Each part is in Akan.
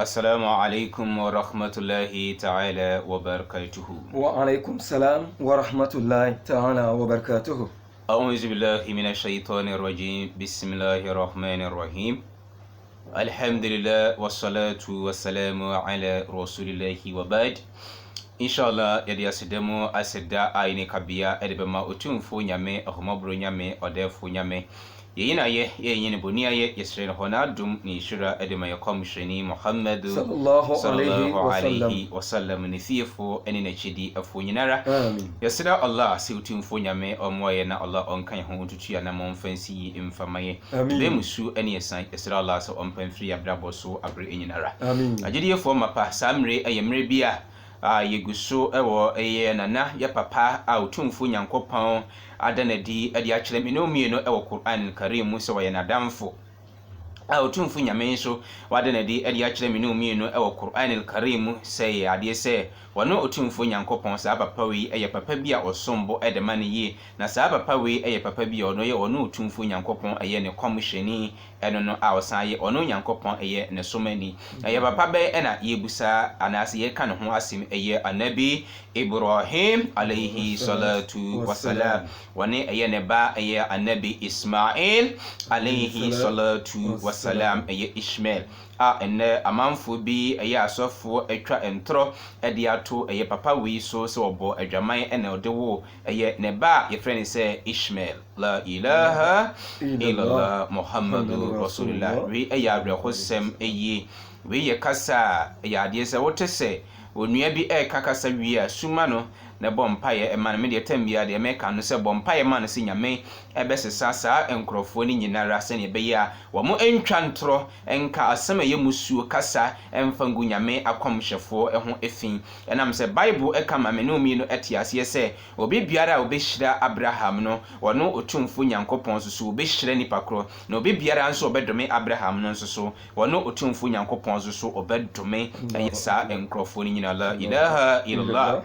السلام عليكم ورحمة الله تعالى وبركاته. وعليكم السلام ورحمة الله تعالى وبركاته. أعوذ بالله من الشيطان الرجيم. بسم الله الرحمن الرحيم. الحمد لله والصلاة والسلام على رسول الله وبعد. إن شاء الله يدي أسدمو أسدا أيني كبيا أدبما أتونفو نيامي أخمبرو نيامي أدفو نيامي yeyina yeyine boni aye yesrene hona dum ni shira edema ya komsheni Muhammad sallallahu alaihi wasallam ni fifo eni na chidi afo nyinara yesra Allah se utimfo nyame omoye na Allah onkan ho tutu ya na monfansi imfamaye be musu eni yesan yesra Allah se onpanfiri abrabo so abre enyinara agidi fo mapa samre ayemre bia yeguso ewo eye nana ya papa utumfo nyankopon adanadi adi akyerɛ me no mieno ewo Qur'an Karim muso wa yanadamfo utumfo nyame nso wadanadi adi akyerɛ me no mieno ewo Qur'an Karim sɛ ade sɛ wano utumfo nyankopɔn sa papa wi eye papa bia osombo edema ne yi na sa papa wi eye papa bia ono ye wano utumfo nyankopɔn eye ne komhyeni eno no awsan ye ono nyankopɔn eye ne somani eye papa be ena yebusa anase ye kan ho asim eye anabi Ibrahim alayhi salatu wassalam wani eye ne ba eye anabi Ismail alayhi salatu wassalam eye Ishmael ene amanfo bi eye asofo atwa entro ede ato eye papa wi so se obo adwaman ene ode wo eye ne ba ye frene se Ishmael la ilaha illallah Muhammadur rasulullah wi eye abrehosem eye wi ye kasa eye ade se wote se onua bi kakasa wi a suma no na bompaye man me de tambia de me kan no se bompaye man se nyame ebesesa saa enkrofo ni nyinara se ne be ya wo mo entwa ntro enka asema ye musuo kasa emfangu nyame akomhyefo ho efin enam se bible kama me no mi no etiase se obi biara obehira Abraham no wono otumfo nyankopon so obehira nipa kro na obi biara nso obedome Abraham no nso wono otumfo nyankopon so obedome saa enkrofo ni nyina la ilaha illallah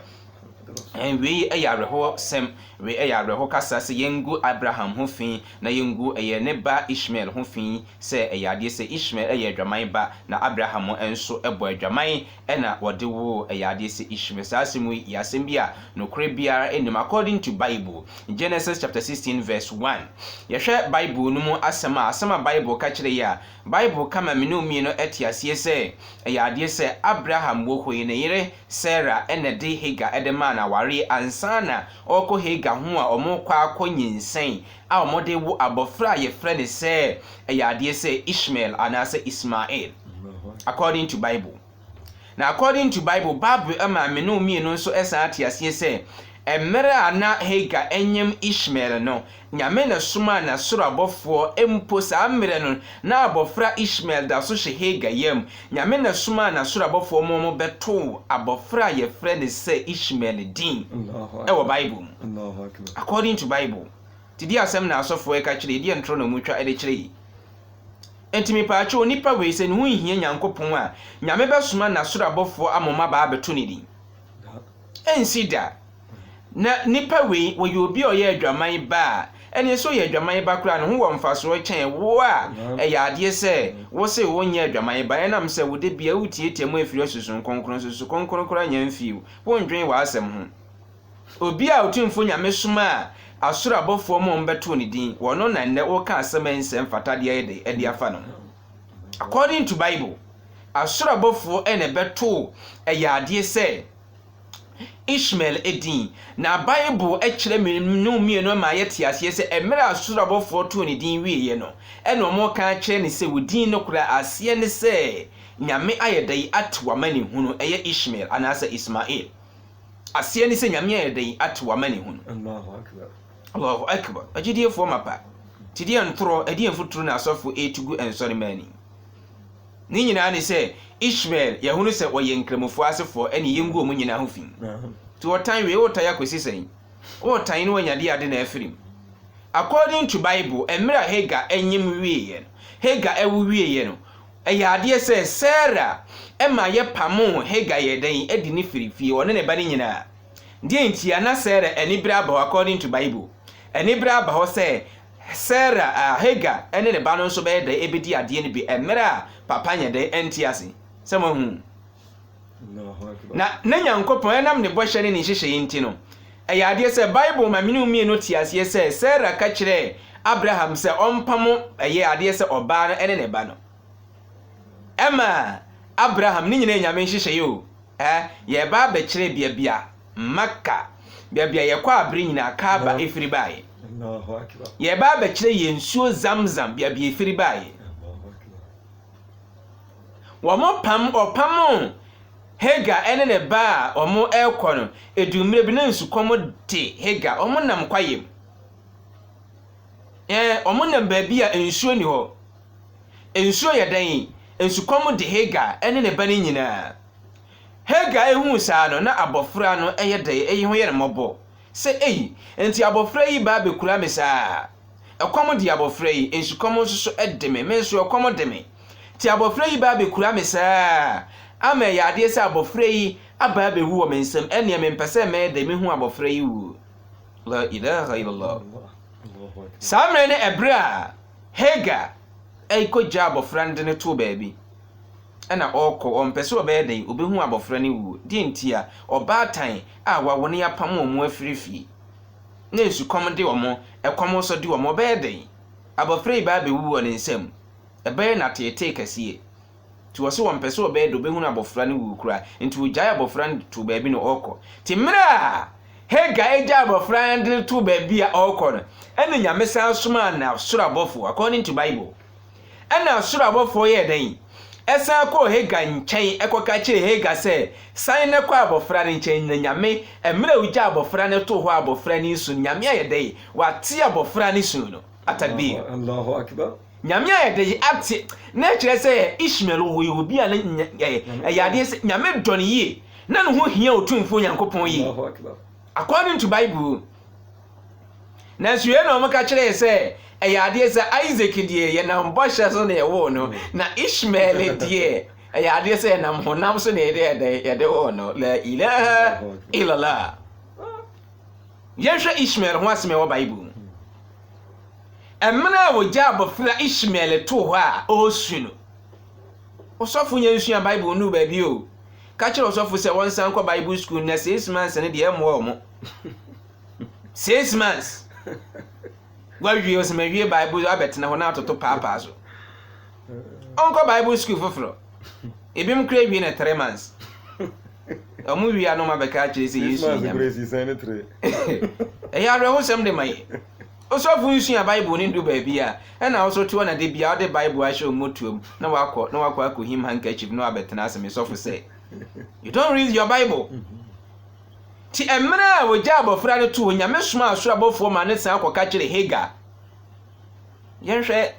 and we ayarho sem we ayarho kasa se yengu Abraham ho fin na yengu ne ba Ishmael ho fin se ayade se Ishmael ayadwaman ba na Abraham enso ebo adwaman na wode wo ayade se Ishmael sasemu yasem bia no kure biara enim according to Bible Genesis chapter 16 verse 1 yehwe Bible no mu asema Bible ka kire ya Bible kama menu mi no etiase se ayade se Abraham wo hoye ne yire Sarah ene de Hagar edema na wari ansana oko Hagar ho a omokwa akonyinsen a omode wo abofra ye frene se ayade se Ishmael anase Ismail according to Bible. Now according to Bible ama me no mi no nso esa atiase se emere ana Hagar enyem Ishmael no nyame na suma na soro abofo empo sa mere no na abofra Ishmael da so hye Hagar yam nyame na suma na soro abofo mo beto abofra ye friend say Ishmael din ewo Bible according to Bible tidi asem na asofo e ka kire di entro no mutwa ede kire entimi paacho nipa we se no hia nyankopon a nyame besuma na soro abofo amoma ba beto ne din ensida na nipa we obi oye adwaman ba ene so ye adwaman ba kura no ho wo mfaso chen wo a ade se wo se wo nya adwaman ba enam se wo de bia wutietie mu afiri susun konkron kura nya mfiu wo ndwen wa asem ho obi a otumfo nyame suma a asoro abofo mo mbeto ne din wono na nne wo ka asem ensem fatade ede afa no according to Bible asoro abofo ene beto ade se Ishmael edin na Bible ekyere me no mienu ma yete ase se emere asurabofo to ne din wiye no eno mo ka kyere ne se wodin no kura ase ne se nyame ayedai atwa mani hunu eye Ishmael anasa Ismail ase ne se nyame ayedai atwa mani hunu Allahu akbar ajidie fo mapa tidie ntro adie mfuturu na asofo etugu ensori mani ni nyina ne se Ishmael yahunu se woye nkremofo asefo ene yengu omu nyina ho fin to otan we otaya kwesisen otan no wanyade ade na afirim according to Bible emira Hagar enyim wiye Hagar ewu wiye no eyade se Sarah ema ye pamo Hagar yeden edi ni firifie one ne ba ni nyina die ntia na Sarah eni bra ba according to Bible eni bra ba ho se Sarah Hagar ene ne ba no so be de ebedi ade ne bi emira papa nya de entiase sama hu na Nyankopon enam ne bohye ne nhyehyɛ yinti no ayade sɛ Bible ma menu mi no tiase sɛ Sarah ka kyerɛ Abraham sɛ ɔmpam ayade sɛ ɔbaa no ene ne ba no Emma Abraham ni nyina nyame nhyehyɛ yo ye ba ba kyerɛ bia Makka bia ye kwa abre nyina Kaaba efiri baaye ye ba ba kyerɛ ye nsuo Zamzam bia efiri baaye wɔmo pam ɔpam Hagar ene ne ba ɔmo ekɔ no edumre bi na nsukom de Hagar ɔmo nam kwayem ɔmo nam ba bia nsuo ni hɔ nsuo yɛ dan nsukom de Hagar ene ne ba ne nyina Hagar ehu saa no na abofra no ɛyɛ dɛ ɛyɛ ho yɛ mɔbɔ sɛ enti abofra yi ba bekura me saa ɛkɔm de abofra yi nsukom nso ɛde me nso ɛkɔm de me ti abofra yi ba bekura me saa ama ya ade sɛ abofra yi aba bewu wɔ mensam ɛne me mpɛsɛ me de me hu abofra yi wu la ilaha illallah samre ne ebra Hagar ɛkɔgya abofra ndene to baabi ɛna ɔkɔ ɔmpɛsɛ ɔbɛɛden obehu abofra ne wu di ntia ɔbaatan a wawo ne yapam ɔmo afirifi na esukom de ɔmo ɛkɔm so de ɔmo bɛɛden abofra yi ba bewu wɔ ne nsam ɛbɛyɛ na tete kɛseɛ ti wɔ se wɔmpɛsɛ ɔbɛɛden obehu abofra ne wu kura nti ɔgyae abofra ne to baabi no ɔkɔ ti mra Hagar egya abofra ne to baabi a ɔkɔ no ɛna nyame san soma na soro abɔfo according to Bible ɛna soro abɔfo yɛ dan Esa ko Hagar nkyɛn ɛkɔka kyerɛ Hagar sɛ san ne kɔ abofra ne nkyɛn na nyame emre ugya abofra ne to hɔ abofra ne su nyame ayɛ dɛ wate abofra ne su no atakbir Allahu akbar nyame ayɛ dɛ ate na kyerɛ sɛ Ishmael wo yi obi a ne ayade sɛ nyame dɔne yie na ne ho hia otumfo Nyankopɔn yi Allahu akbar according to Bible na suye na ɔmo ka kyerɛ sɛ ayade sɛ Isaac die ye nam bɔhyɛ so na ɛwo no na Ishmael die ayade sɛ nam honam so na yɛde wo no la ilaha illallah yɛhwɛ Ishmael ho asɛm wɔ Bible emna wo gya abofra Ishmael to hɔ a osu no osofo nya nsu Bible no ba bi o ka kyerɛ osofo sɛ wɔn san kɔ Bible school na 6 months ne de ɛmo ɔmo 6 months Wawie osemawie Bible abetena ho na atoto papa so onko Bible school foforo ebim kra wie na 3 months omu wi ano mabeka kyerɛ sɛ Yesu ya re ho sem de mai osofu nsu Bible ni ndu ba bia na oso to na de bia de Bible ahye omotuom na wakɔ akohim handkerchief no abetena asem sofu sɛ you don't read your Bible ti emra wo gya abofra ne to nyame soma asoro abofo ma ne san akɔka kyerɛ Hagar yɛhwɛ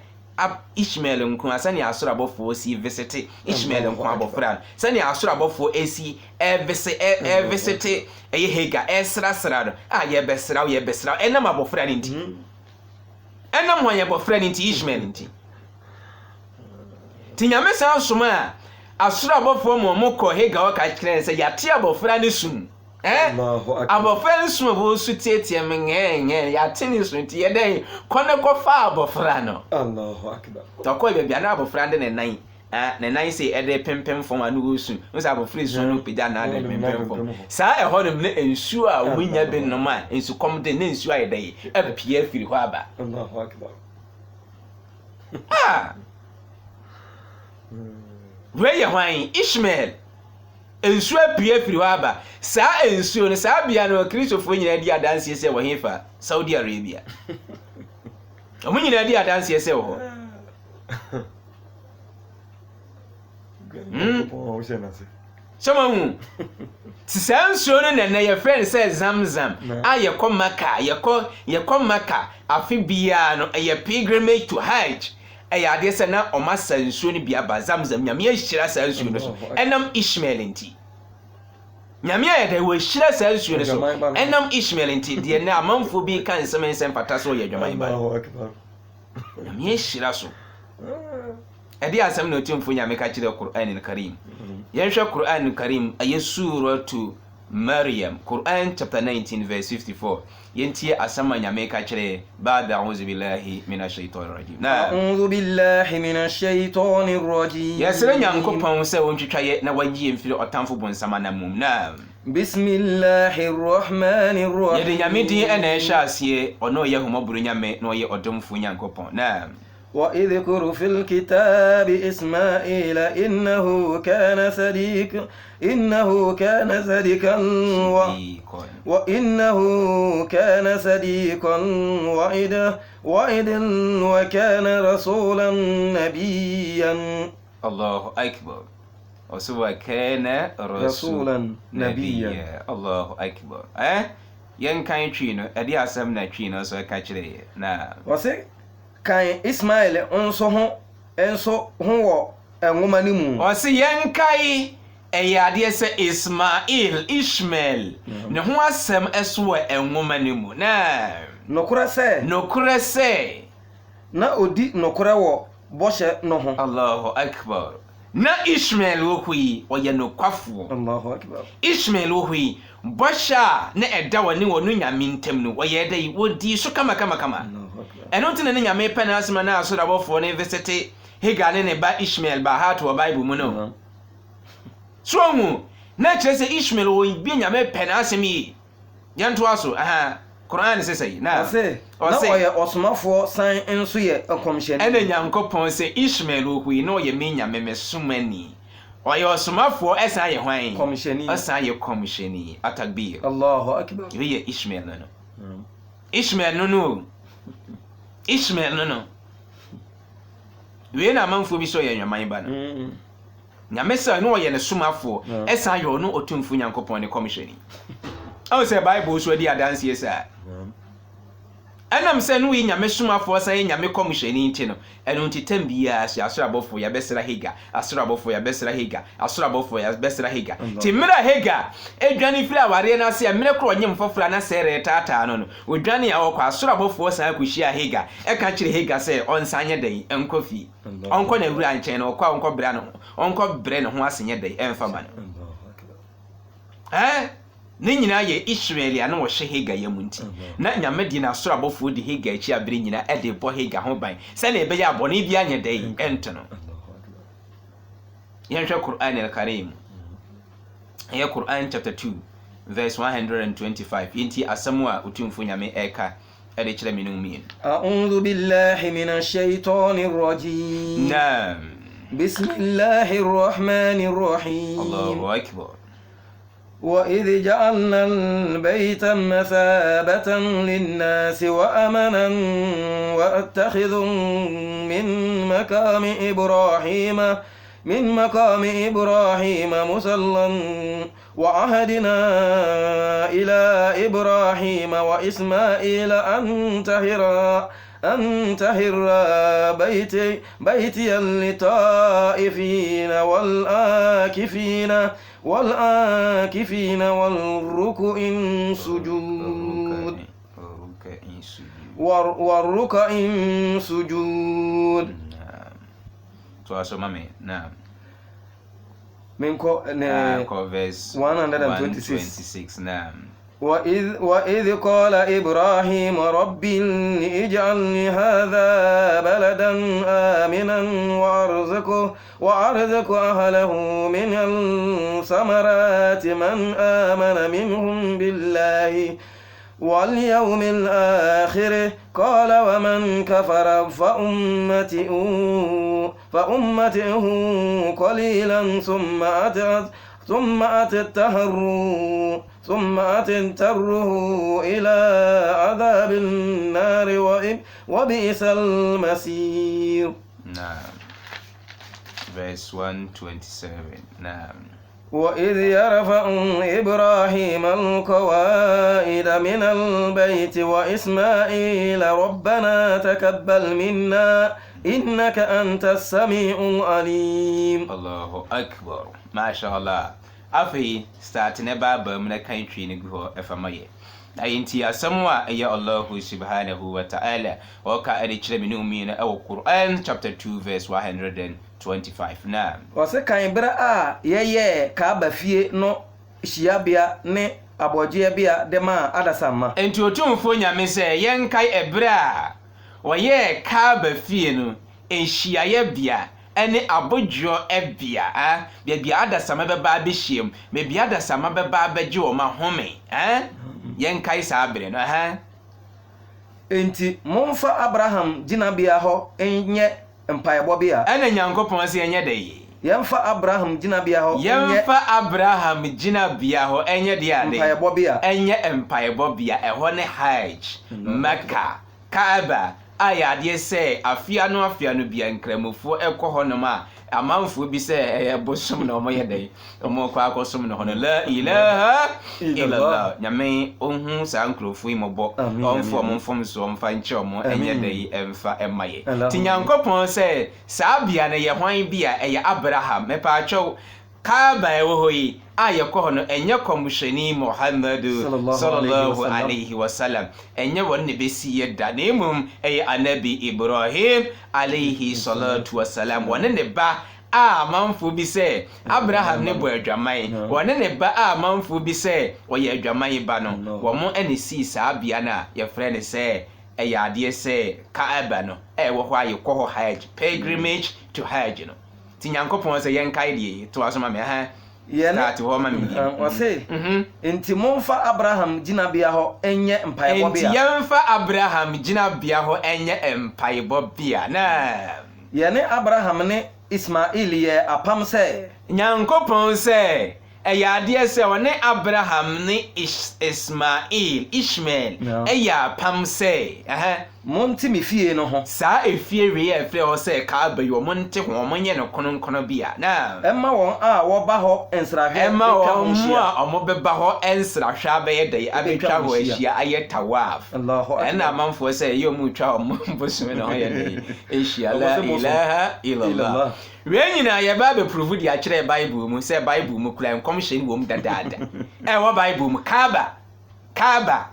Ishmael nko asane asoro abofo si visit Ishmael nko abofra sane asoro abofo esi visit eye Hagar esrasra do yɛbɛsra enam abofra ne nti enam ho yɛbofra ne nti Ishmael nti ti nyame san soma asoro abofo mo kɔ Hagar ɔka kyerɛ sɛ yate abofra ne sum abofra sum bo su tietie menye ya tini su ti yeden kone ko fa abofra no Allahu akbar toko be bia na abofra de ne nan se ede pempem fom anu go su no sa abofra su no pija na de pempem fom sa e ho no ensu a wonya be no ma ensu kom de ne ensu aye dai apia firi ho aba Allahu akbar we ye hwan Ishmael ensu apia firi ho aba sa ensu no sa bia no Kristofo nyina di adanse se wo hefa Saudi Arabia omu nyina di adanse se wo ho Soma hu ti sa ensu no na ye friend se Zamzam a ye kɔ Maka ye kɔ Maka afi bia no ye pilgrimage to Hajj ade sɛ na ɔmasa nsuo no bia ba Zamzam nyame ahyira sa nsuo no so enam Ishmael nti nyame ayɛ wo hyira sa nsuo no so enam Ishmael nti de na amanfo bi kan nsɛm pata so yɛ dwaman ba nyame ahyira so ɛde asɛm na otimfo nyame ka kyerɛ Qur'an al-Karim yɛhwɛ Qur'an al-Karim ayɛ suratu Maryam. Quran chapter 19 verse 54. Yentie asama nyame ka kire ba'da a'udhu billahi minash shaitanir rajim. A'udhu billahi minash shaitanir rajim. Yasira nyankopon se wontwitwaye na wagie mfiri otamfo bonsama na mum. Bismillahir rahmanir rahim. Yede nyame din ena ehya asie ono ye homoburu nyame na oye odomfo nyankopon. وَاذْكُرْ فِي الْكِتَابِ إِسْمَاعِيلَ إِنَّهُ كَانَ صَدِيقًا وَعِدًا وَكَانَ رَسُولًا نَبِيًّا. الله أكبر. وكان رسولا نبيا. الله أكبر. ين كان تشينو ادي اسمنا تشينو سو كاتشري kan Ismail enso ho wo enwoma ni mu o se yen kai eyade se Ishmael ne ho asem eso enwoma ni mu na nokura se na odi nokura wo boshe no ho. Allahu akbar. Na Ishmael wohui oye nokwafo. Allahu akbar. Ishmael wohui bosha na eda woni wonu nyame ntem no oye dai wodi so kama. Eno tene ne nyame pe na asema na asora bofo ne visite Hagar ne ba Ishmael ba ha to Bible mu no. So mu na kire se Ishmael wo bi nyame pe na asemi yanto aso Quran se say na oye osomafo san enso ye komhye ene nyankopon se Ishmael wo hui na oye me nyame mesomani oye osomafo esa ye hwan komhye esa ye komhye atakbir. Allahu akbar. Ye Ishmael no Ishmael no we na manfo bi so ye nyaman ba no nyame sa no oye ne somafo esa ye no otumfu nyankopon ne komhye I say Bible so di adanse yesa. Enam se no nyame somafo sa ye nyame komhye nti no eno ntitam bia ase asorabofo ya besra Hagar asorabofo ya besra Hagar ti mira Hagar edwane firi aware na se mire kro nyem fofora na sere tata no odwane ya wokwa asorabofo sa akuhia Hagar e ka kire Hagar se onsanye den enkofi onko na wura nchen no okwa onko bra no onko bre no ho asenye den emfa ma no ne nyina ye Ishmael na wo hye Hagar yamunti na nyame di na asorabofo di Hagar echi abere nyina e de bo Hagar ho ban se na ebe ya bone bia nya den ento no yanhwe Quran al-Karim ya Quran chapter 2 verse 125 inti asamwa utumfu nyame eka ede kire minu min. A'udhu billahi minash shaitanir rajim. Bismillahir rahmanir rahim. Allahu akbar. وإذ جعلنا البيت مثابة للناس وأمنا واتخذوا من مقام إبراهيم مصلى وعهدنا إلى إبراهيم وإسماعيل أن طهر بيتي للطائفين والآكفين والركع سجود. نعم. منكو verse 126. نعم. وإذ قال إبراهيم رب اجعلني هذا بلدا آمنا وأرزق أهله من الثمرات من آمن منهم بالله واليوم الآخر قال ومن كفر فأمته قليلا ثم أتتره إلى عذاب النار وبئس المصير. نعم. Verse 127. نعم. وإذ يرفع إبراهيم القواعد من البيت وإسماعيل ربنا تقبل منا إنك أنت السميع العليم. الله أكبر. ما شاء الله. Afi start ne baba mun kan twi ne go efamaye ayinti asamwa ya Allah subhanahu wa ta'ala wa ka ade kire mi umi na Quran chapter 2 verse 125 na wase kan bra a yeye ka ba fie no hyiabea ne abɔgye bia de ma adasamma enti otumfo nyame sɛ yɛnkae ɛbrɛ a wɔyɛ Kaaba fie no nhyiaeɛ bia ɛne abodwo bia baabi adasamma bɛba abɛhyiam baabi adasamma bɛba abɛgye wɔ ma home yɛnkae saa bere no enti momfa Abraham gyinabea hɔ nyɛ mpaebɔ bia ɛna Nyankopɔn sɛ ɛnyɛ dɛ yi yɛmfa Abraham gyinabea hɔ yɛmfa Abraham gyinabea hɔ ɛnyɛ deɛ ade mpaebɔ bia ɛnyɛ mpaebɔ bia ɛhɔ ne Hajj Mecca Kaaba a yɛadeɛ sɛ afia no bia nkramofoɔ ɛkɔ hɔ nom a amanfoɔ bi sɛ ɛyɛ bosom na ɔmo yɛ dɛ ɔmo kɔ akɔsom no hɔ no la ilaha illallah nyame ɔhu saa nkurɔfoɔ yi mɔbɔ ɔmfo ɔmo mfom so ɔmfa nkyɛ ɔmo ɛnyɛ dɛ yi ɛmfa ɛma yɛ ti Nyankopɔn sɛ saa bia no yɛ hwan bi a ɛyɛ Abraham mɛpaakyɛw Kaaba ɛwɔ hɔ yi a yɛkɔ hɔ no ɛnyɛ kɔmhyɛni Muhammadu sallallahu alaihi wasallam ɛnyɛ wɔn ne bɛsi yɛ da na mmom ɛyɛ anabi Ibrahim alaihi salatu wasalam wɔne ne ba a amanfoɔ bi sɛ Abraham ne bɔ adwaman wɔne ne ba a amanfoɔ bi sɛ ɔyɛ adwaman ba no wɔn ɛne sii saa bea no a yɛfrɛ ne sɛ ɛyɛ adeɛ sɛ Kaaba no ɛwɔ hɔ a yɛkɔ hɔ Hajj pilgrimage to Hajj no ti Nyankopɔn sɛ yɛnkae deɛ to asoma me yɛne wɔse enti momfa Abraham gyinabea hɔ ɛnyɛ mpaebɔ bia enti yɛmfa Abraham gyinabea hɔ ɛnyɛ mpaebɔ bia na yɛne Abraham ne Ismail yɛ apam sɛ Nyankopɔn sɛ ɛyɛ adeɛ sɛ ɔne Abraham ne Ishmael ɛyɛ apam sɛ monte me fie no ho saa efie wie ɛfrɛ hɔ sɛ Kaaba yi ɔmo nte ho ɔmo nyɛ no kono bia na ɛma wɔn a wɔba hɔ nsrahwɛ ɛma wɔn a ɔmo bɛba hɔ nsrahwɛ abɛyɛ dɛ abɛtwa hɔ ahyia ayɛ tawaf ɛna amanfoɔ sɛ ɛyɛ ɔmo twa ɔmo bosom na ɔyɛ dɛ ahyia la ilaha illallah wei nyinaa yɛba bɛprovu de akyerɛ Bible mu sɛ Bible mu kura nkɔmhyɛ wɔ mu dadaada ɛwɔ Bible mu Kaaba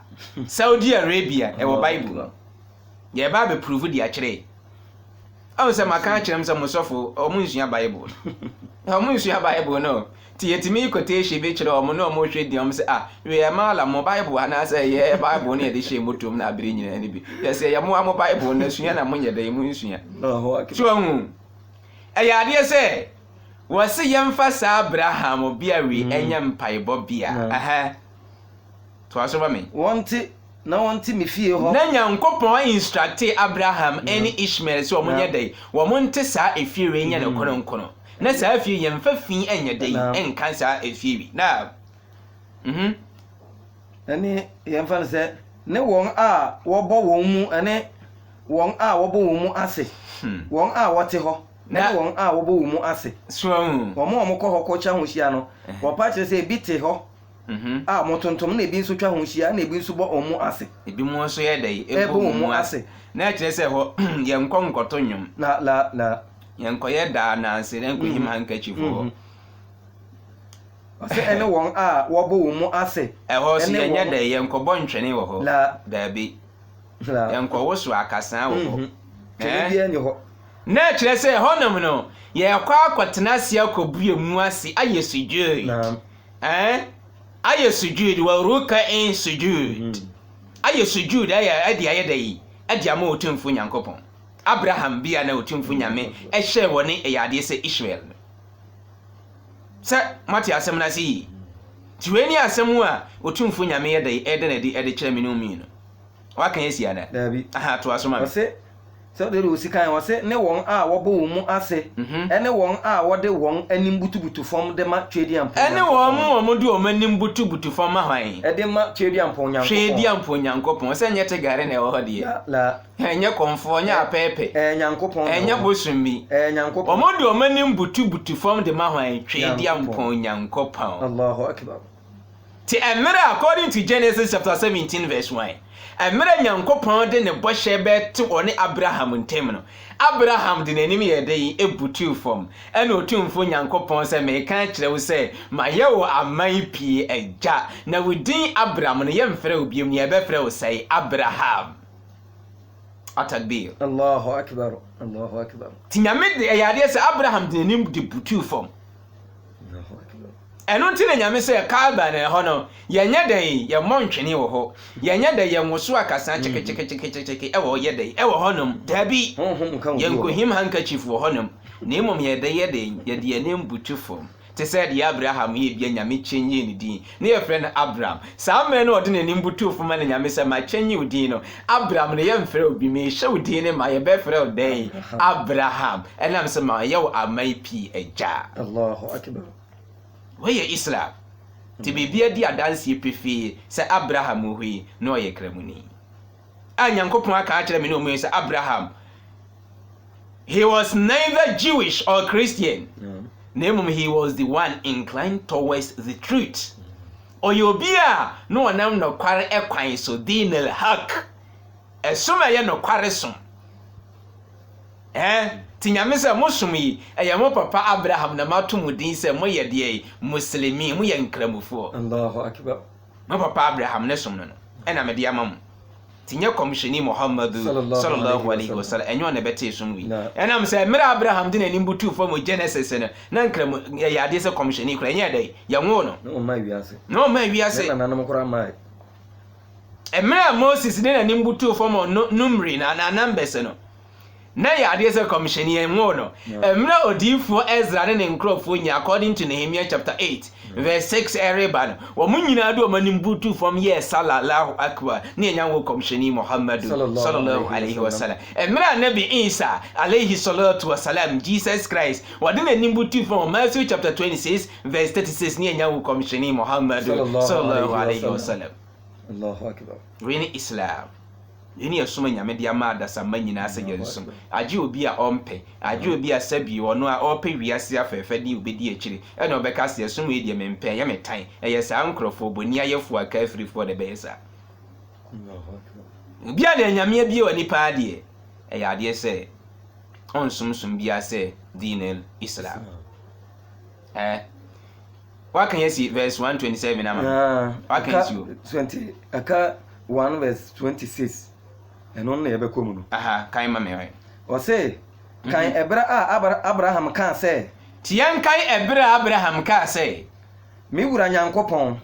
Saudi Arabia ɛwɔ Bible yɛba bɛprovu de akyerɛ ɔmo sɛ maka akyerɛ m sɛ mosɔfo ɔmo nsua Bible ɔmo nsua Bible no ti yɛtumi quotation bi kyerɛ ɔmo na ɔmo hwɛ di ɔmo sɛ wei ma la mo Bible anaasɛ yɛ Bible ne yɛde hyɛ motom na abere nyinaa ne bi yɛsɛ yɛ mo Bible na sua na mo nyɛ dɛ mo nsua so hu ɛyɛ adeɛ sɛ wɔse yɛmfa saa Abraham bia wi ɛnyɛ mpaebɔ bia to aso ba me wɔnte me fie hɔ na Nyankopɔn instructe Abraham ɛne Ishmael sɛ ɔmo nyɛ dɛ wɔn nte saa efie wi nyɛ ne kono na saa efie yɛmfa fi ɛnyɛ dɛ ɛnka saa efie wi na ɛne yɛmfa no sɛ ne wɔn a wɔbɔ wɔn mu ɛne wɔn a wɔbɔ wɔn mu ase wɔn a wɔte hɔ na wɔn a wɔbɔ wɔn mu ase wɔn kɔ hɔ kɔkya ho hyia no wɔpa kyerɛ sɛ ebi te hɔ a motontom na ebi nso twa ho hyia na ebi nso bɔ wɔn mu ase ebi mu nso yɛ dɛ ebɔ wɔn mu ase na kyerɛ sɛ hɔ yɛnkɔ nkɔtɔ nnwom la yɛnkɔyɛ daa nanse na nkɔhim handkerchief hɔ ɔsɛ ɛne wɔn a wɔbɔ wɔn mu ase ɛhɔ so yɛnyɛ dɛ yɛnkɔbɔ ntwene wɔ hɔ daabi yɛnkɔwo so akasaa wɔ hɔ na kyerɛ sɛ hɔnom no yɛkɔ akɔtena ase akɔbue mu ase ayɛ sujud ayɛ sujud wa ruka'in sujud ayɛ sujud ayɛ dɛ yi adi ama otumfo Nyankopɔn Abraham bia na otumfo Nyame ɛhyɛ wɔ ne ɛyɛ adeɛ sɛ Ishmael sɛ mate asɛm na sɛ tiwe ni asɛm a otumfo Nyame yɛ dɛ ɛde na ɛde kyerɛ me no mi no waka yɛ sia na to aso ma sɛ de ro sikan wɔ sɛ ne wɔn a wɔbɔ wɔn mu ase ɛne wɔn a wɔde wɔn anim butubutu fam de ma twediampo ɛne wɔn de wɔn anim butubutu fam ma hwan ɛde ma twediampo Nyankopɔn sɛ nyɛ te gare na ɛwɔ hɔ deɛ la ɛnyɛ kɔmfo nyɛ apɛɛpɛ Nyankopɔn ɛnyɛ bosunmi Nyankopɔn wɔn de wɔn anim butubutu fam de ma hwan twediampo Nyankopɔn Allahu akbar ti emere according to Genesis chapter 17 verse 1 emere Nyankopɔn de ne bɔhyɛ bɛte wɔ ne Abraham ntem no Abraham de n'anim yɛ de ebutu fam ɛna otumfo Nyankopɔn sɛ meka kyerɛ wo sɛ ma yɛ wo aman pie agya na wo din Abraham no yɛmfrɛ wo biem ne yɛbɛfrɛ wo sɛ Abraham atakbir Allahu akbar ti nyame de ɛyɛ adeɛ sɛ Abraham de n'anim de butu fam ɛno nti na nyame sɛ Kaaba na ɛhɔ no yɛnyɛ dɛn yɛ mɔntwene wɔ hɔ yɛnyɛ dɛn yɛ nwoso akasa kyekekekekeke ɛwɔ yɛ dɛn ɛwɔ hɔ nom dabi yɛnkohim handkerchief wɔ hɔ nom na mmom yɛde yɛde yɛnem butu fam te sɛ de Abraham yɛ bia nyame kyɛnye ne din ne yɛfrɛ no Abraham saa mmerɛ no ɔde n'anim butu fam na nyame sɛ ma kyɛnye wo din no Abraham ne yɛmfrɛ obi me hyɛ wo din ne ma yɛbɛfrɛ wo dɛn Abraham ɛnam sɛ ma yɛ wo aman pii agya Allahu akbar wɔyɛ Islam te bibia di adanse pefee sɛ Abraham hui na ɔyɛ kramuni a Nyankopɔn aka akyerɛ me no mu sɛ Abraham he was neither Jewish or Christian Nemum he was the one inclined towards the truth. Oyobia no anam no kware ekwan so dinel hak. Esuma ye no kware som. Tinyame se mosum yi eye mo papa Abraham na matum din se mo ye de muslimi mo ye nkramufo. Allahu akbar. Mo papa Abraham ne som no. Ena me de amam. Tinye komishini Muhammadu sallallahu alaihi wasallam enyo na bete sunwi enam se mira Abraham de nanim butu fo Genesis na nkram ya ade se komishini kura enye dai ya nwo no no ma wiase na nanam kura ma mira Moses de nanim butu fo numri na numbers no na ya ade se komishini enwo no mira odifo Ezra ne nkrofo nya according to Nehemiah chapter 8 verse 6 Ereban wo munyina do manim butu from yes sallallahu akbar ne nyanwo komishini Muhammad sallallahu alaihi wasallam emira nabi Isa alaihi salatu wasalam Jesus Christ wade nanim butu from Matthew chapter 26 verse 36 ne nyanwo komishini Muhammad sallallahu alaihi wasallam Allahu akbar wini Islam yini yasuma nyame dia ma adasa manyina ase yensum age obi a ompe age obi a sabi ono a ope wiase afefe di obedi akire e na obeka se yasum e die mempe ye metan e ye sa nkrofo boni ayefo aka afiri for the besa bia na nyame bia wani pa de e ya de se onsumsum bia se dinel Islam what can you see verse 127 ama what can you 20 aka 1 verse 26 eno na yebe komu no kan ma me o se kan ebra Abraham kan se tian kan ebra Abraham kan se mi wura Nyankopon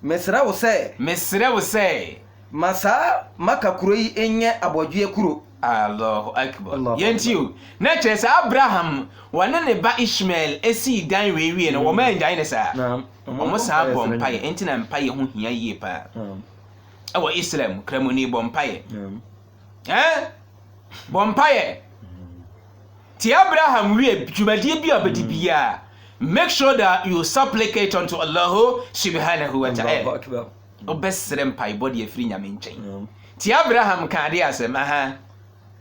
mesra wo se masa maka kuro yi enye abodwe kuro Allahu akbar yentiu na chese Abraham wane ne ba Ishmael esi dan wewie no wo ma njan ne sa omo sa bompaye enti na mpaye ho hia yie pa awa Islam kramuni bompaye bompaye ti Abraham wie dwumadie bi abadi bia make sure that you supplicate unto Allah subhanahu wa ta'ala obesrem pai body afri nyame nchen ti Abraham kan de asema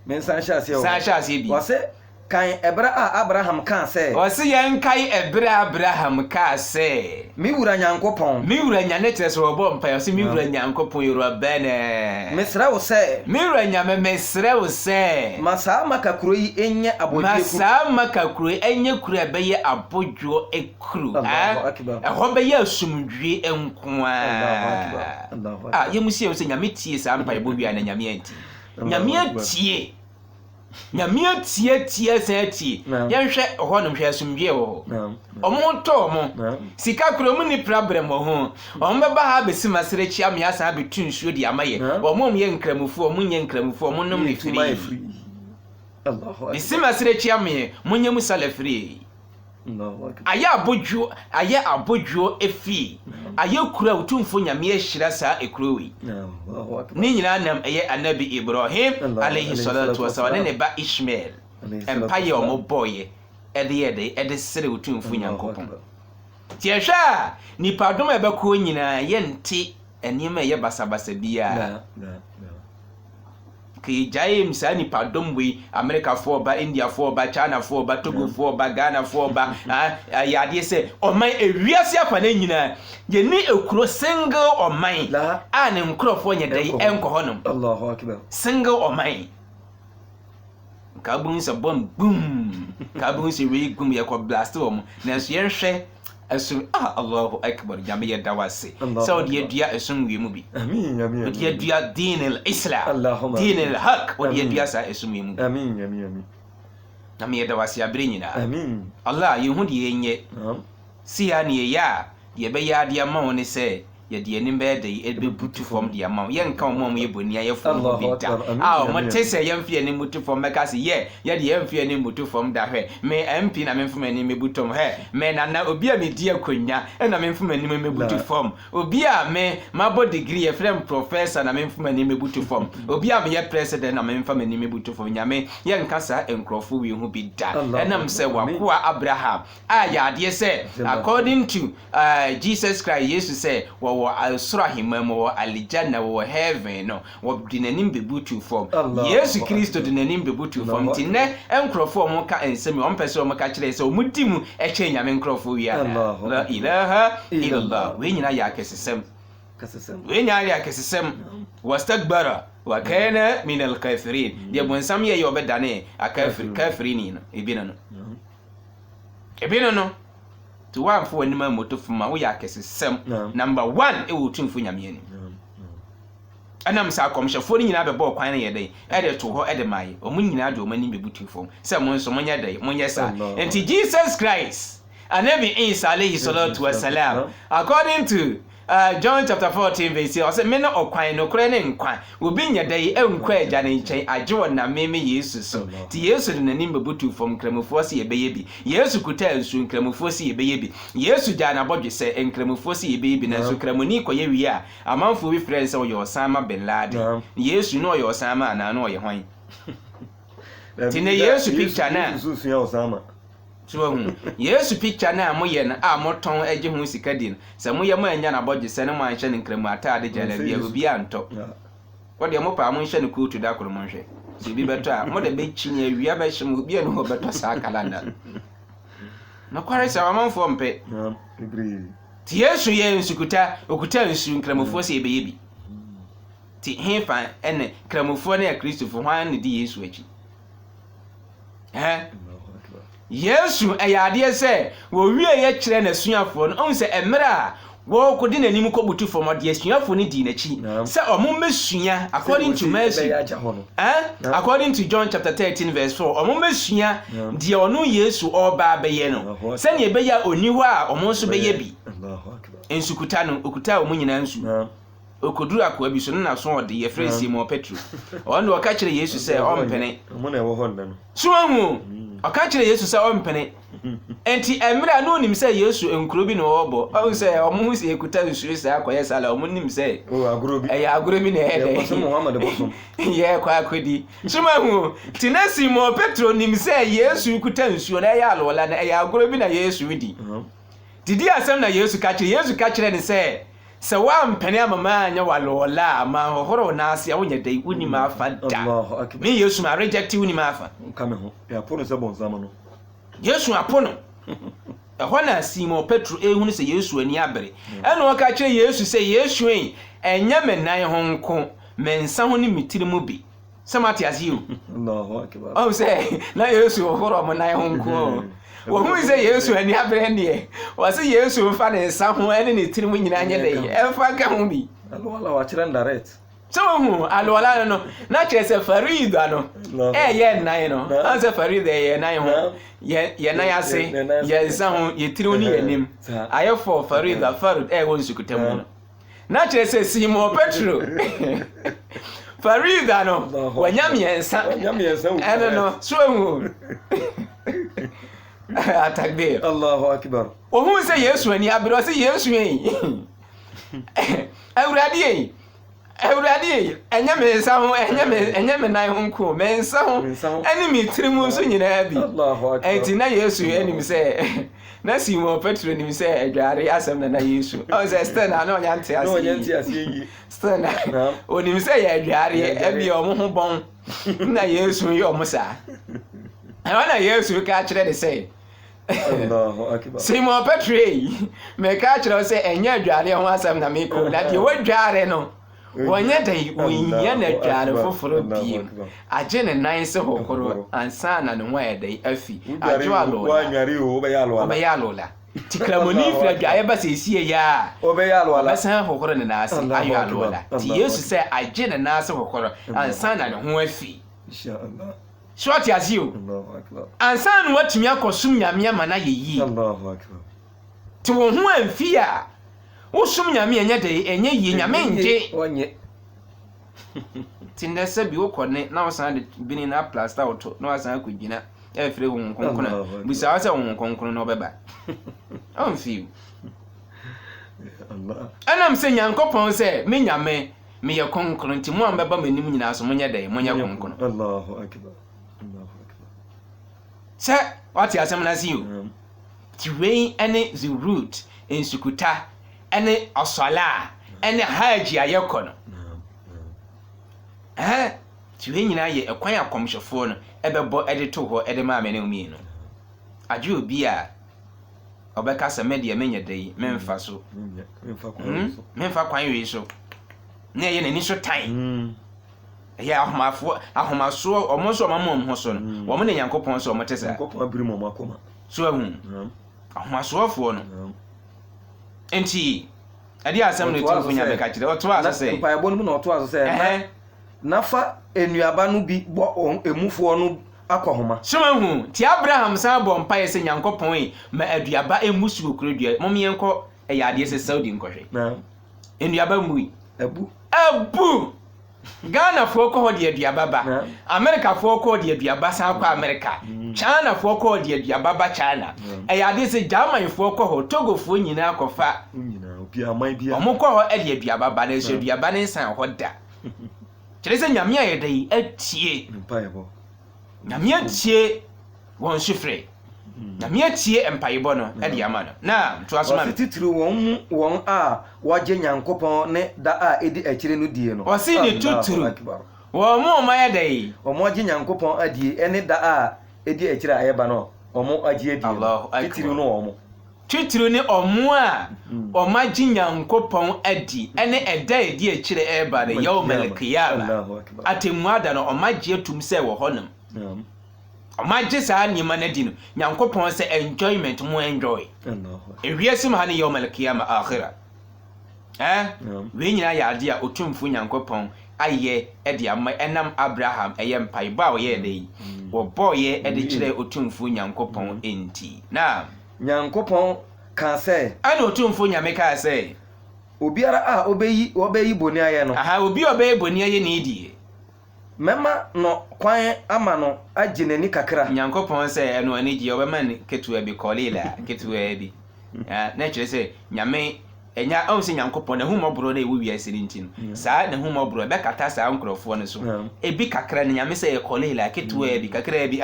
men san shase bi wase kan ebra Abraham kan se wase yan kai ebra Abraham ka se mi wura Nyankopon mi wura nyane tese obo mpa wase mi wura Nyankopon yoro bene mesra wo se mi wura nyame mesra wo se masa maka kuro yi enye abodwe kuro masa maka kuro enye kuro beye abodwo ekuru ho beye asumdwe enkoa yemusie wo se nyame tie sa mpa ebodwa na nyame anti nyame tie sati yenhwe ho no hwe asumdwe wo omo to mo sika kuro mu ni problem ho omo beba ha besi masere chia me asa betu nsuo di amaye omo ye nkramufu omo nye nkramufu omo nom ni free Allahu akbar besi masere chia me munye musala free aya abodwo efi aya kura utumfo nyame ehira saa ekrowi ni nyina nam eye anabi Ibrahim alayhi salatu wasallam ne ba Ishmael empaye omo boye ede sere utumfo Nyankopon tiehwa ni padom ebeko nyina yente enima ye basabasa bia ki jaim sa ni padom we America for ba India for ba China for ba Togo for ba Ghana for ba ya de se oman ewiase afa na nyina ye ni ekuro single oman a ne nkrofo nya dai enko honom Allahu akbar single oman kabun se bom boom kabun se we gum ye ko blast wo na so ye hwe asu Allahu akbar jame ye dawase so de dua asum wi mu bi amin de dua dinil Islam dinil haq wa de dua sa asum wi mu amin jame ye dawase abrenyina amin Allah ye hu de yenye si ya ne ya ye be ya de ma woni se ye de anim be de e be butu fom de ma ye nka mo ye boni ye fom bi da mo tese ye mfie ne mutu fom meka se ye de ye mfie ne mutu fom da hwe me MP na me mfom ani me butom me na obi a me di akonya e na me mfom ani me butu fom obi a me mabo degree ye frem professor na me mfom ani me butu fom obi a me ye president na me mfom ani me butu fom nyame ye nka sa enkrofo wi hu bi da enam se wakoa Abraham a ya de se according to Jesus Christ Jesus say wo asura himamo wo alijanna wo heaven no wo dinanim bebutu form Yesu Kristo dinanim bebutu form tinne enkrofo mo ka ensemi on pese o maka kire se o mudimu e che nyame enkrofo wi ya la ilaha illallah we nyina ya kesesem we nyina ya kesesem wastakbara wa kana min alkafirin de bonsam ye obedane akafirini no ebina no to one for any moto from my way akesesem number 1 e wo tumfo nyame ani anam sa komhye fo ni nyina be bo kwan na ye dai e de to ho e de mai o mun nyina de o mani be butu fo se mon so mon ye dai mon ye sa enti Jesus Christ anabi Isa alayhi salatu wassalam according to John chapter 14 verse 8 say me no okwan no kure ne nkwan obi nya dai enkwa agya ne nchen agyewo na meme Yesu so ti Yesu de nanim bebutu fom kramofo se ye beye bi Yesu kuta ensu nkramofo se ye beye bi Yesu gya na bodwe se nkramofo se ye beye bi na ensu kramoni koye wi a amanfo wi frɛ se wo Osama bin Laden Yesu no yo Osama na no ye hwan ti ne Yesu picture na Yesu ya Osama so Yesu picture na moye na moton age hu sikadin se moye mo anya na bodje se ne mo anhye ne nkramu atade jala bia obi anto wo de mo pa mo nhye ne kutu da koro mo nhwe se bi beto a mo de be chinye awia be hye mo bia no beto sa kalanda na kware se amanfo mpe ti Yesu ye nsukuta okuta nsu nkramufo se ebe yebi ti hefa ene nkramufo na Kristofo hwan ne di Yesu achi Yesu ayade se wo wie ye kire na suafo no on se emra wo kodi nanim ko butu fo modie suafo ni di na chi se omo mesua according to mercy according to John chapter 13 verse 4 omo mesua die onu Yesu oba beye no se ne be ya oni ho a omo so beye bi ensukuta no okuta omo nyina nsu okoduru akwa bi so na so ode ye frɛ Simon Petro ono waka kire Yesu se ompene omo na ewo ho ndan so ahu aka kire Yesu se ompene enti emra no nim se Yesu enkuro bi na obo o se omo hu se ekuta nsu se akoye sala omo nim se aguro bi aguro bi na ede bosom Muhammad bosom ye kwa akodi so ahu tina Simon Petro nim se Yesu ekuta nsu na ya alola na aguro bi na Yesu di didi asem na Yesu ka kire ne se wa mpene amama anya walola ma hohoro na ase a wonya dai uni ma afa da me Yesu ma reject uni ma afa kame ho ya pono se bonzama no Yesu apono ho na Simon Petro ehunu se Yesu ani abere eno waka kire Yesu se Yesu enya menan ho nko mensa ho ni mitiri mu bi samati aziu Allahu akbar o se na Yesu hohoro mo nan ho nko wo hu se Yesu ani abere ne wo se Yesu mfa ne nsa ho ene ne tiri mu nyina anya dai emfa ka ho bi alwala wa kire direct so hu alwala no na kire se farida no ye nan no an se farida ye nan ho ye nan ase ye nsa ho ye tiri mu ni yanim ayefo farida farud wo nsukutamu no na kire se Simon Petro farida no wanyam yensa ene no so hu atakbir Allahu akbar o hu se Yesu ani abiro se Yesu awurade enya me nsa ho enya me nan ho nko me nsa ho eni mi tirimu so nyina bi Allahu akbar enti na Yesu enim se na Simon Petro nim se adware asem na Yesu o se stand na no nyante ase yi stand o nim se ya adware abi o mo ho bon na Yesu yi o mo sa na Yesu ka kire de se Allahu akbar Simon Petro me ka kire se enya adware ho asem na me ko na de wadware no wonya dai wonya na adware foforo bi agye ne nan se hokoro ansa na ne ho dai afi adwo alo wa nware o be ya alola tikramoni fra dwaye ba se sie ya o be ya alola ba san hokoro ne na ase ayo alola ti Yesu se agye ne nan se hokoro ansa na ne ho afi inshallah short yazio Allahu akbar ansa no watumi akosum nyame ama na yeyi Allahu akbar ti wo ho amfi a wo som nyame enye de enye yi nyame nje onye tinda bi wo kone na wo san de bini na plaster auto na wo san akugina e fere wo nkonkona bisa wa se wo nkonkona no beba amfi Allah anam se nyankopon se me nyame me ye konkona ti mo ambeba manim nyina so monye de monye konkona Allahu akbar se wati asem na si o ti wei ene the root in sukuta ene osala ene haji ayekono ti wei nyina ye ekwan akomhwefo no ebebo ede to ho ede ma amene umi no adwe obi a obeka se media menye dei memfa so memfa kwan wi so na ye nani so tan ya ahomaso omonso omamom ho so no wo mo ne Nyankopon so omo tesa Nyankopon abiri mo makoma so ahun ahomaso ofo no enti ade asem no tu funya be ka kire oto aso se pa ebo no na oto aso se nafa enuaba no bi bo emufo no akohoma so ahun ti Abraham sa bo mpa ye se Nyankopon e ma aduaba emusu okrodua mom yenko ya ade se Saudi nkohwe enuaba mui abu Ghana fo ko de aduaba ba America fo ko de aduaba san kwa America China fo ko de aduaba ba China ya ade se German fo ko ho Togo fo nyina akofa nyina obi aman bia omo ko ho de aduaba ba na se aduaba ne san ho da kire se nyame aye dai atie mpaibo nyame atie won sufre nyame atie empaibo no e de ama no na to asoma titiri won a waje Nyankopon ne da a edi akire no die no o si ni tuturu wo mo ma ya dai o mo waje Nyankopon adie ene da a edi akire ayeba no o mo aje adie titiri no o mo tuturu ni omo a o ma ji Nyankopon adi ene eda edi akire eba de yawmal qiyamah atemu ada no o ma je tum se wo honum o ma je sa nyima na di no Nyankopon se enjoyment mo enjoy ewiase ma ne yawmal qiyamah akhirah we nyina ya ade a otumfu Nyankopon aye ede ama enam Abraham eye mpaiba o ye dey wo boye ede kire otumfu Nyankopon enti na Nyankopon ka se ana otumfu nyame ka se obiara a obeyi boni aye no obi obeyi boni aye ni die mema no kwan ama no aginani kakra Nyankopon se eno ani gie obema ni ketua bi kolila ketua bi na kire se nyame enya o se Nyankopon na humobro na ewu wiase rintin saa na humobro be kata saa nkrofo ne so ebi kakra ne nyame se e kolila ketua bi kakra bi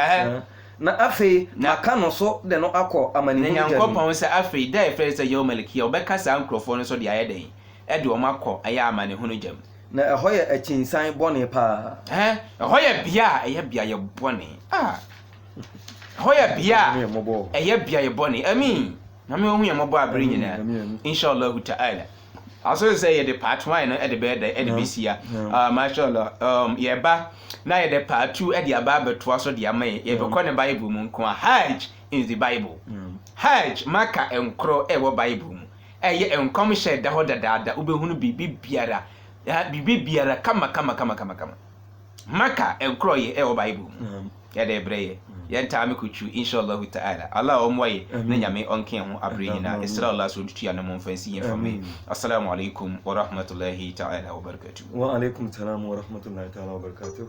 na afi maka no so de no akọ amani ni Nyankopon se afi da e frɛ se yawmal qiyamah obeka saa nkrofo ne so de aye den e de o makọ aya amani hunu jam na eho ye achinsan bone pa eho ye bia eye bia ye bone eho ye bia eye bia ye bone amin na me ohun ye mobo abere nyina inshallah ta'ala aso say ye the part 1 no e de be de e de bisia mashallah ye ba na ye the part 2 e de aba beto aso de amaye ye be ko ne Bible mu nko hajj in the Bible hajj maka enkro e wo Bible mu eye enkom she da ho dada ubehunu bibiara bibiara kama maka enkro ye e wo Bible mu ya de breye yenta amekuchu inshallah ta'ala Allah omwaye na nyame onke ho abre nyina isra Allah so tutu ya na monfansi yefame assalamu alaikum wa rahmatullahi ta'ala wa barakatuh wa alaikum salam wa rahmatullahi ta'ala wa barakatuh